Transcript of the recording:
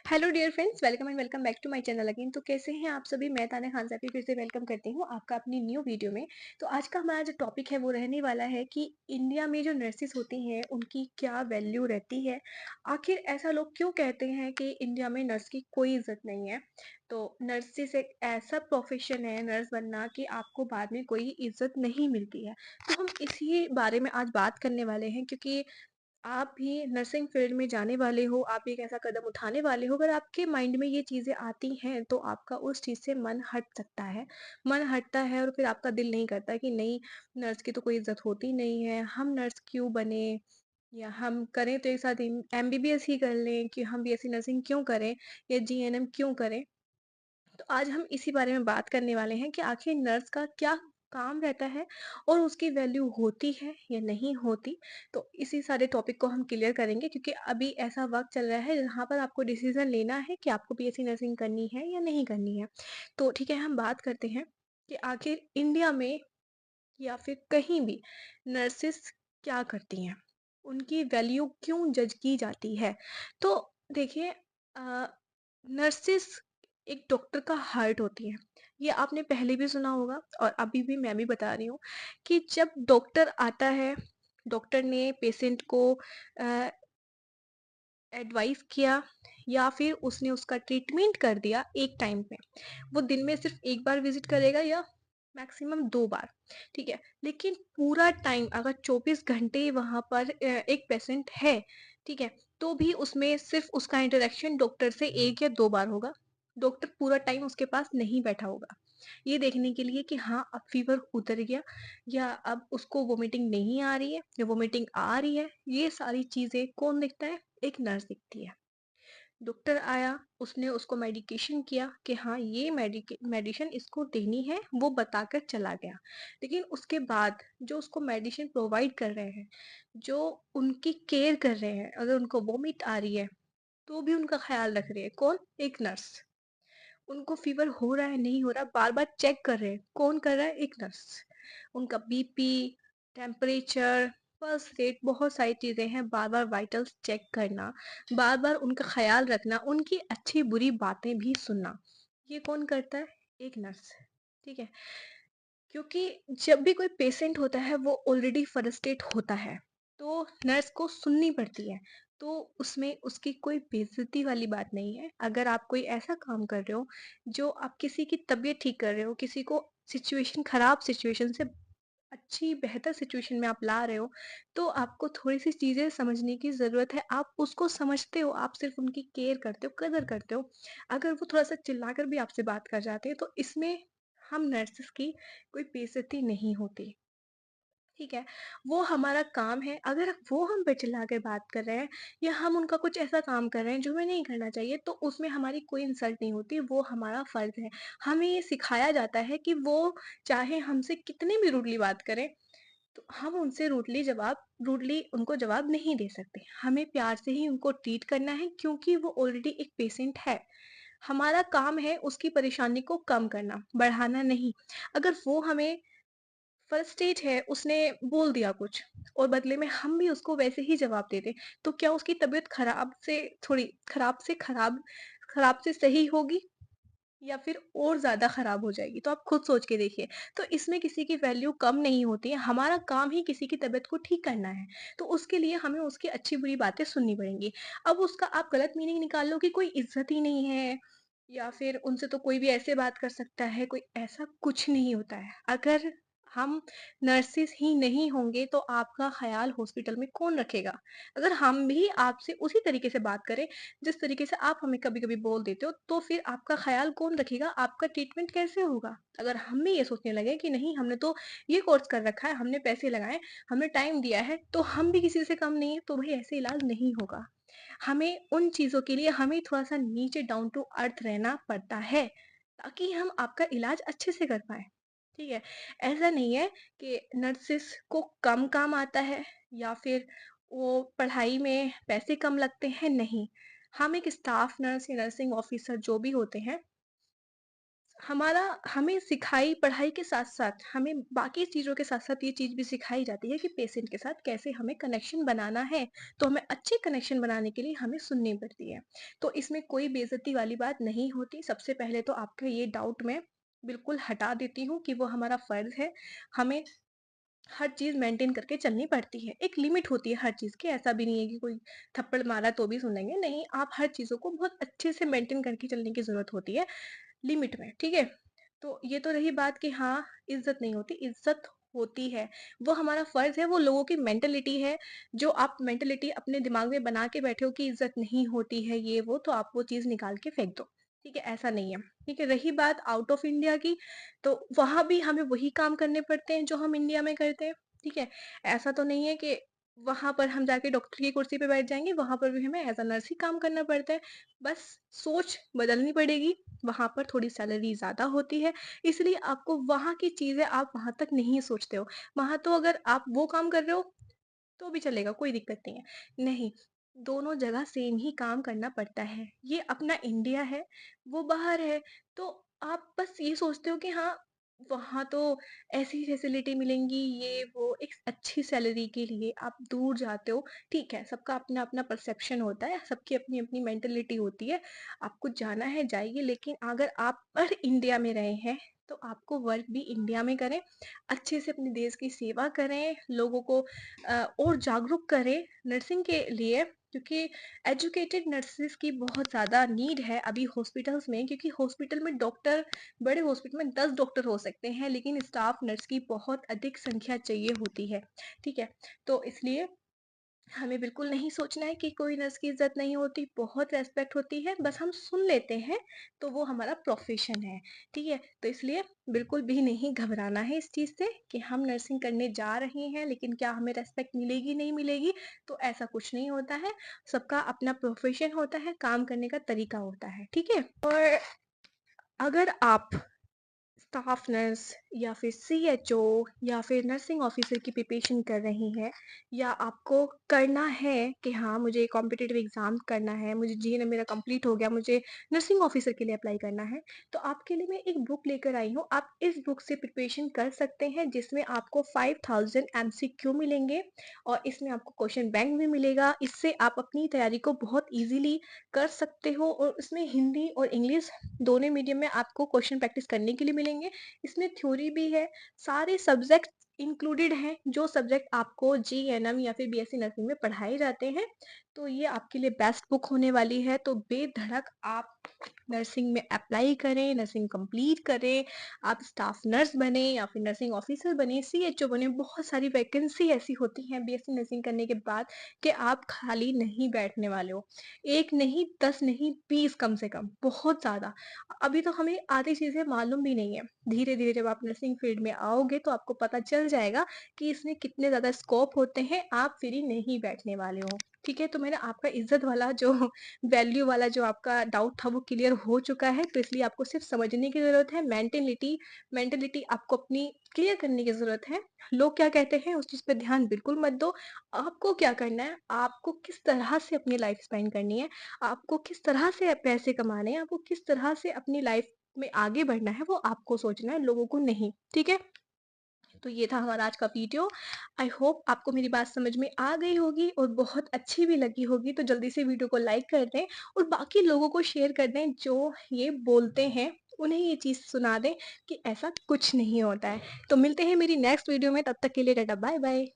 Hello dear friends, welcome and welcome back to my channel again. तो कैसे हैं आप सभी? मैं तान्या खान साहब फिर से वेलकम करती हूँ आपका अपनी न्यू वीडियो में। तो आज का हमारा जो टॉपिक है वो रहने वाला है कि इंडिया में जो नर्सेस होती हैं उनकी क्या वैल्यू रहती है। आखिर ऐसा लोग क्यों कहते हैं कि इंडिया में नर्स की कोई इज्जत नहीं है। तो नर्सिस एक ऐसा प्रोफेशन है, नर्स बनना, कि आपको बाद में कोई इज्जत नहीं मिलती है। तो हम इसी बारे में आज बात करने वाले हैं, क्योंकि आप भी नर्सिंग फील्ड में जाने वाले हो, आप भी एक ऐसा कदम उठाने वाले हो। अगर आपके माइंड में ये चीज़ें आती हैं तो आपका उस चीज़ से मन हट सकता है। मन हटता है और फिर आपका दिल नहीं करता कि नहीं, नर्स की तो कोई इज़्ज़त होती नहीं है, हम नर्स क्यों बने, या हम करें तो एक साथ एमबीबीएस ही कर लें, कि हम बीएससी नर्सिंग क्यों करें या जीएनएम क्यों करें। तो आज हम इसी बारे में बात करने वाले हैं कि आखिर नर्स का क्या काम रहता है और उसकी वैल्यू होती है या नहीं होती। तो इसी सारे टॉपिक को हम क्लियर करेंगे, क्योंकि अभी ऐसा वक्त चल रहा है जहाँ पर आपको डिसीजन लेना है कि आपको बीएससी नर्सिंग करनी है या नहीं करनी है। तो ठीक है, हम बात करते हैं कि आखिर इंडिया में या फिर कहीं भी नर्सेस क्या करती हैं, उनकी वैल्यू क्यों जज की जाती है। तो देखिए, नर्सेस एक डॉक्टर का हार्ट होती है। ये आपने पहले भी सुना होगा और अभी भी मैं भी बता रही हूँ कि जब डॉक्टर आता है, डॉक्टर ने पेशेंट को एडवाइस किया या फिर उसने उसका ट्रीटमेंट कर दिया एक टाइम पे। वो दिन में सिर्फ एक बार विजिट करेगा या मैक्सिमम 2 बार, ठीक है? लेकिन पूरा टाइम अगर 24 घंटे वहाँ पर एक पेशेंट है, ठीक है? तो भी उसमें सिर्फ उसका इंटरेक्शन डॉक्टर से 1 या 2 बार होगा। डॉक्टर पूरा टाइम उसके पास नहीं बैठा होगा, ये देखने के लिए कि हाँ, अब फ़ीवर उतर गया या अब उसको वोमिटिंग नहीं आ रही है या वोमिटिंग आ रही है। ये सारी चीज़ें कौन देखता है? एक नर्स दिखती है। डॉक्टर आया, उसने उसको मेडिकेशन किया कि हाँ, ये मेडिसिन इसको देनी है, वो बताकर चला गया। लेकिन उसके बाद जो उसको मेडिसिन प्रोवाइड कर रहे हैं, जो उनकी केयर कर रहे हैं, अगर उनको वोमिट आ रही है तो भी उनका ख्याल रख रही है कौन? एक नर्स। उनको फीवर हो रहा है नहीं हो रहा बार बार चेक कर रहे हैं, कौन कर रहा है? एक नर्स। उनका बीपी, टेम्परेचर, पल्स रेट, बहुत सारी चीजें हैं, बार बार वाइटल्स चेक करना, बार बार उनका ख्याल रखना, उनकी अच्छी बुरी बातें भी सुनना, ये कौन करता है? एक नर्स। ठीक है, क्योंकि जब भी कोई पेशेंट होता है वो ऑलरेडी फ्रस्ट्रेट होता है, तो नर्स को सुननी पड़ती है। तो उसमें उसकी कोई बेइज्जती वाली बात नहीं है। अगर आप कोई ऐसा काम कर रहे हो, जो आप किसी की तबीयत ठीक कर रहे हो, किसी को सिचुएशन, खराब सिचुएशन से अच्छी बेहतर सिचुएशन में आप ला रहे हो, तो आपको थोड़ी सी चीजें समझने की जरूरत है। आप उसको समझते हो, आप सिर्फ उनकी केयर करते हो, कदर करते हो। अगर वो थोड़ा सा चिल्लाकर भी आपसे बात कर जाते हैं तो इसमें हम नर्सेस की कोई बेइज्जती नहीं होती। ठीक है, वो हमारा काम है। अगर वो हम पे चिल्ला के बात कर रहे हैं या हम उनका कुछ ऐसा काम कर रहे हैं जो हमें नहीं करना चाहिए, तो उसमें हमारी कोई इंसल्ट नहीं होती, वो हमारा फर्ज है। हमें ये सिखाया जाता है कि वो चाहे हमसे कितनी भी रूडली बात करें, तो हम उनसे रूडली उनको जवाब नहीं दे सकते। हमें प्यार से ही उनको ट्रीट करना है, क्योंकि वो ऑलरेडी एक पेशेंट है। हमारा काम है उसकी परेशानी को कम करना, बढ़ाना नहीं। अगर वो हमें फर्स्ट एड है, उसने बोल दिया कुछ और बदले में हम भी उसको वैसे ही जवाब दे दें, तो क्या उसकी तबीयत खराब से सही होगी या फिर और ज़्यादा खराब हो जाएगी? तो आप खुद सोच के देखिए। तो इसमें किसी की वैल्यू कम नहीं होती है, हमारा काम ही किसी की तबीयत को ठीक करना है, तो उसके लिए हमें उसकी अच्छी-बुरी बातें सुननी पड़ेंगी। अब उसका आप गलत मीनिंग निकाल लो कि कोई इज़्ज़त ही नहीं है या फिर उनसे तो कोई भी ऐसे बात कर सकता है, कोई ऐसा कुछ नहीं होता है। अगर हम नर्सेस ही नहीं होंगे तो आपका ख़्याल हॉस्पिटल में कौन रखेगा? अगर हम भी आपसे उसी तरीके से बात करें जिस तरीके से आप हमें कभी-कभी बोल देते हो, तो फिर आपका ख़्याल कौन रखेगा? आपका ट्रीटमेंट कैसे होगा? अगर हम भी ये सोचने लगे कि नहीं, हमने तो ये कोर्स कर रखा है, हमने पैसे लगाए, हमने टाइम दिया है, तो हम भी किसी से कम नहीं है, तो भई ऐसे इलाज नहीं होगा। हमें उन चीज़ों के लिए हमें थोड़ा-सा नीचे डाउन टू अर्थ रहना पड़ता है, ताकि हम आपका इलाज अच्छे से कर पाएँ। ठीक है? ऐसा नहीं है कि नर्सेस को कम काम आता है या फिर वो पढ़ाई में पैसे कम लगते हैं, नहीं। हम एक स्टाफ नर्स या नर्सिंग ऑफिसर जो भी होते हैं, हमारा हमें सिखाई पढ़ाई के साथ-साथ हमें बाकी चीज़ों के साथ-साथ ये चीज़ भी सिखाई जाती है कि पेशेंट के साथ कैसे हमें कनेक्शन बनाना है। तो हमें अच्छे कनेक्शन बनाने के लिए हमें सुननी पड़ती है। तो इसमें कोई बेइज़्ज़ती वाली बात नहीं होती। सबसे पहले तो आपका ये डाउट मैं बिल्कुल हटा देती हूँ कि वो हमारा फ़र्ज़ है। हमें हर चीज़ मेंटेन करके चलनी पड़ती है। एक लिमिट होती है हर चीज़ की, ऐसा भी नहीं है कि कोई थप्पड़ मारा तो भी सुनेंगे। नहीं, आप हर चीज़ों को बहुत अच्छे से मेंटेन करके चलने की ज़रूरत होती है। लिमिट में, ठीक है? तो ये तो रही बात कि हाँ, इज़्ज़त नहीं होती, इज़्ज़त होती है। वो हमारा फ़र्ज़ है, वो लोगों की मेंटालिटी है, जो आप मेंटालिटी अपने दिमाग में बना के बैठे हो कि इज़्ज़त नहीं होती है ये वो, तो आप वो चीज़ निकाल के फेंक दो, ठीक है? ऐसा नहीं है, ठीक है? रही बात आउट ऑफ इंडिया की, तो वहाँ भी हमें वही काम करने पड़ते हैं जो हम इंडिया में करते हैं, ठीक है? ऐसा तो नहीं है कि वहाँ पर हम जाके डॉक्टर की कुर्सी पे बैठ जाएँगे, वहाँ पर भी हमें एज़ अ नर्स ही काम करना पड़ता है। बस सोच बदलनी पड़ेगी, वहाँ पर थोड़ी सैलरी ज़्यादा होती है, इसलिए आपको वहाँ की चीज़ें आप वहाँ तक नहीं सोचते हो। वहाँ तो अगर आप वो काम कर रहे हो, तो भी चलेगा, कोई दिक्कत नहीं है। नहीं, दोनों जगह सेम ही काम करना पड़ता है। ये अपना इंडिया है, वो बाहर है, तो आप बस ये सोचते हो कि हाँ, वहाँ तो ऐसी फैसिलिटी मिलेंगी, ये वो, एक अच्छी सैलरी के लिए आप दूर जाते हो। ठीक है, सबका अपना-अपना परसेप्शन होता है, सबकी अपनी-अपनी मेंटालिटी होती है। आपको जाना है, जाइए, लेकिन अगर आप पर इंडिया में रहे हैं, तो आपको वर्क भी इंडिया में करें, अच्छे से अपने देश की सेवा करें, लोगों को और जागरूक करें नर्सिंग के लिए, क्योंकि एजुकेटेड नर्सेस की बहुत ज़्यादा नीड है अभी हॉस्पिटल्स में, क्योंकि हॉस्पिटल में डॉक्टर, बड़े हॉस्पिटल में 10 डॉक्टर हो सकते हैं, लेकिन स्टाफ नर्स की बहुत अधिक संख्या चाहिए होती है, ठीक है? तो इसलिए हमें बिल्कुल नहीं सोचना है कि कोई नर्स की इज़्ज़त नहीं होती, बहुत रिस्पेक्ट होती है, बस हम सुन लेते हैं, तो वो हमारा प्रोफ़ेशन है, ठीक है? तो इसलिए बिल्कुल भी नहीं घबराना है इस चीज़ से कि हम नर्सिंग करने जा रहे हैं, लेकिन क्या हमें रिस्पेक्ट मिलेगी, नहीं मिलेगी? तो ऐसा कुछ नहीं होता है, सबका अपना प्रोफ़ेशन होता है, काम करने का तरीका होता है, ठीक है? और अगर आप स्टाफ नर्स या फिर सीएचओ या फिर नर्सिंग ऑफिसर की प्रिपरेशन कर रही हैं, या आपको करना है कि हाँ, मुझे कॉम्पिटिटिव एग्ज़ाम करना है, मुझे जीएनएम मेरा कंप्लीट हो गया, मुझे नर्सिंग ऑफिसर के लिए अप्लाई करना है, तो आपके लिए मैं एक बुक लेकर आई हूँ। आप इस बुक से प्रिपरेशन कर सकते हैं, जिसमें आपको 5000 एमसीक्यू मिलेंगे और इसमें आपको क्वेश्चन बैंक भी मिलेगा। इससे आप अपनी तैयारी को बहुत ईज़िली कर सकते हो, और इसमें हिंदी और इंग्लिश दोनों मीडियम में आपको क्वेश्चन प्रैक्टिस करने के लिए मिलेंगे। इसमें थ्योरी भी है, सारे सब्जेक्ट इंक्लूडेड हैं, जो सब्जेक्ट आपको जीएनएम या फिर बीएससी नर्सिंग में पढ़ाए जाते हैं। तो ये आपके लिए बेस्ट बुक होने वाली है, तो बेधड़क आप नर्सिंग में अप्लाई करें, नर्सिंग कंप्लीट करें, आप स्टाफ नर्स बने या फिर नर्सिंग ऑफिसर बने, सीएचओ बने। बहुत सारी वैकेंसी ऐसी होती हैं बीएससी नर्सिंग करने के बाद कि आप खाली नहीं बैठने वाले हो। 1 नहीं, 10 नहीं, 20 कम से कम, बहुत ज़्यादा। अभी तो हमें आधी चीज़ें मालूम भी नहीं है। धीरे-धीरे जब आप नर्सिंग फील्ड में आओगे, तो आपको पता चल जाएगा कि इसमें कितने ज़्यादा स्कोप होते हैं, आप फ्री नहीं बैठने वाले हो। ठीक है? तो मैंने आपका इज़्ज़त वाला जो वैल्यू वाला जो आपका डाउट था, वो क्लियर हो चुका है, तो इसलिए आपको सिर्फ़ समझने की ज़रूरत है। मेंटेलिटी मेंटालिटी आपको अपनी क्लियर करने की ज़रूरत है। लोग क्या कहते हैं, उस चीज़ पे ध्यान बिल्कुल मत दो। आपको क्या करना है, आपको किस तरह से अपनी लाइफ़ स्पेंड करनी है, आपको किस तरह से पैसे कमाने हैं, आपको किस तरह से अपनी लाइफ़ में आगे बढ़ना है, वो आपको सोचना है, लोगों को नहीं। ठीक है? तो ये था हमारा आज का वीडियो। आई होप आपको मेरी बात समझ में आ गई होगी और बहुत अच्छी भी लगी होगी, तो जल्दी से वीडियो को लाइक कर दें और बाकी लोगों को शेयर कर दें जो ये बोलते हैं, उन्हें ये चीज़ सुना दें कि ऐसा कुछ नहीं होता है। तो मिलते हैं मेरी नेक्स्ट वीडियो में, तब तक के लिए टाटा बाय बाय।